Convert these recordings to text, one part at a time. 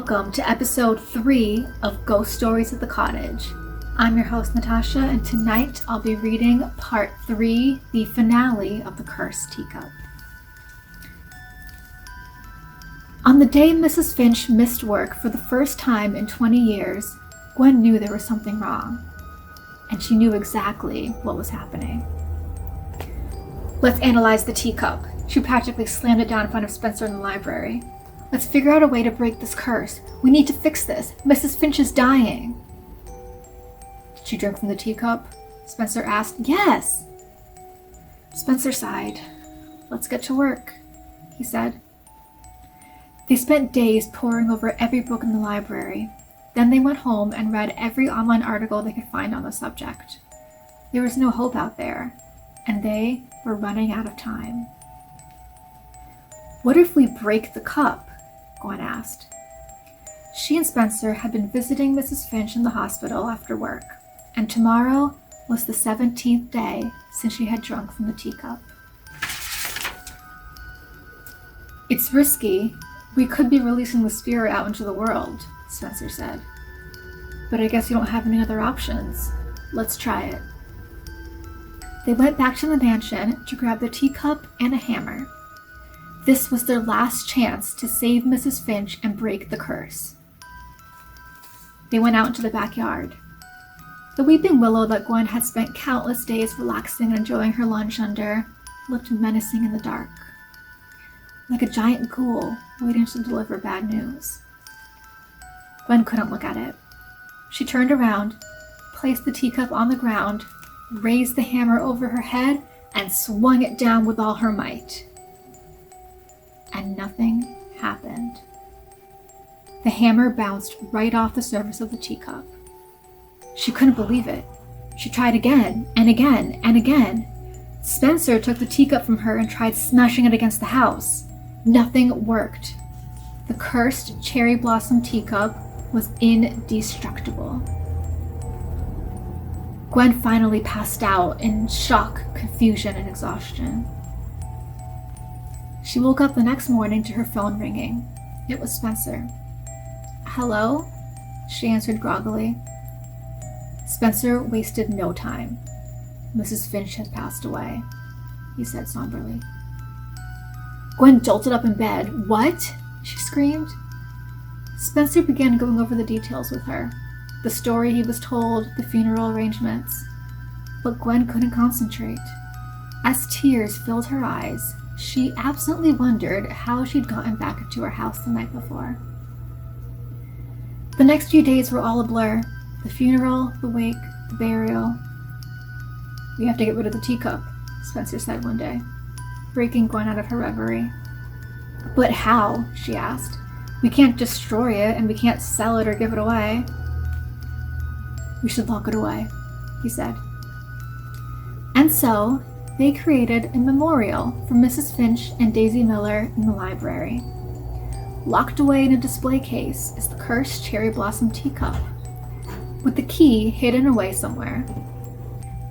Welcome to episode 3 of Ghost Stories at the Cottage. I'm your host Natasha, and tonight I'll be reading part 3, the finale of the Cursed Teacup. On the day Mrs. Finch missed work for the first time in 20 years, Gwen knew there was something wrong, and she knew exactly what was happening. Let's analyze the teacup. She practically slammed it down in front of Spencer in the library. Let's figure out a way to break this curse. We need to fix this. Mrs. Finch is dying. Did you drink from the teacup? Spencer asked. Yes. Spencer sighed. Let's get to work, he said. They spent days poring over every book in the library. Then they went home and read every online article they could find on the subject. There was no hope out there, and they were running out of time. What if we break the cup? Gwen asked. She and Spencer had been visiting Mrs. Finch in the hospital after work, and tomorrow was the 17th day since she had drunk from the teacup. It's risky. We could be releasing the spirit out into the world, Spencer said. But I guess you don't have any other options. Let's try it. They went back to the mansion to grab the teacup and a hammer. This was their last chance to save Mrs. Finch and break the curse. They went out into the backyard. The weeping willow that Gwen had spent countless days relaxing and enjoying her lunch under looked menacing in the dark, like a giant ghoul waiting to deliver bad news. Gwen couldn't look at it. She turned around, placed the teacup on the ground, raised the hammer over her head, and swung it down with all her might. And nothing happened. The hammer bounced right off the surface of the teacup. She couldn't believe it. She tried again and again and again. Spencer took the teacup from her and tried smashing it against the house. Nothing worked. The cursed cherry blossom teacup was indestructible. Gwen finally passed out in shock, confusion, and exhaustion. She woke up the next morning to her phone ringing. It was Spencer. Hello? She answered groggily. Spencer wasted no time. Mrs. Finch had passed away, he said somberly. Gwen jolted up in bed. What? She screamed. Spencer began going over the details with her. The story he was told, the funeral arrangements. But Gwen couldn't concentrate. As tears filled her eyes, she absently wondered how she'd gotten back into her house the night before. The next few days were all a blur. The funeral, the wake, the burial. We have to get rid of the teacup, Spencer said one day, breaking Gwen out of her reverie. But how? She asked. We can't destroy it, and we can't sell it or give it away. We should lock it away, he said. And so, they created a memorial for Mrs. Finch and Daisy Miller in the library. Locked away in a display case is the cursed cherry blossom teacup, with the key hidden away somewhere.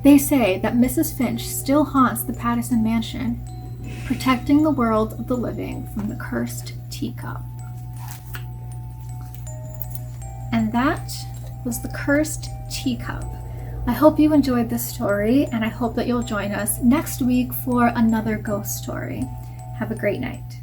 They say that Mrs. Finch still haunts the Patterson mansion, protecting the world of the living from the cursed teacup. And that was the Cursed Teacup. I hope you enjoyed this story, and I hope that you'll join us next week for another ghost story. Have a great night.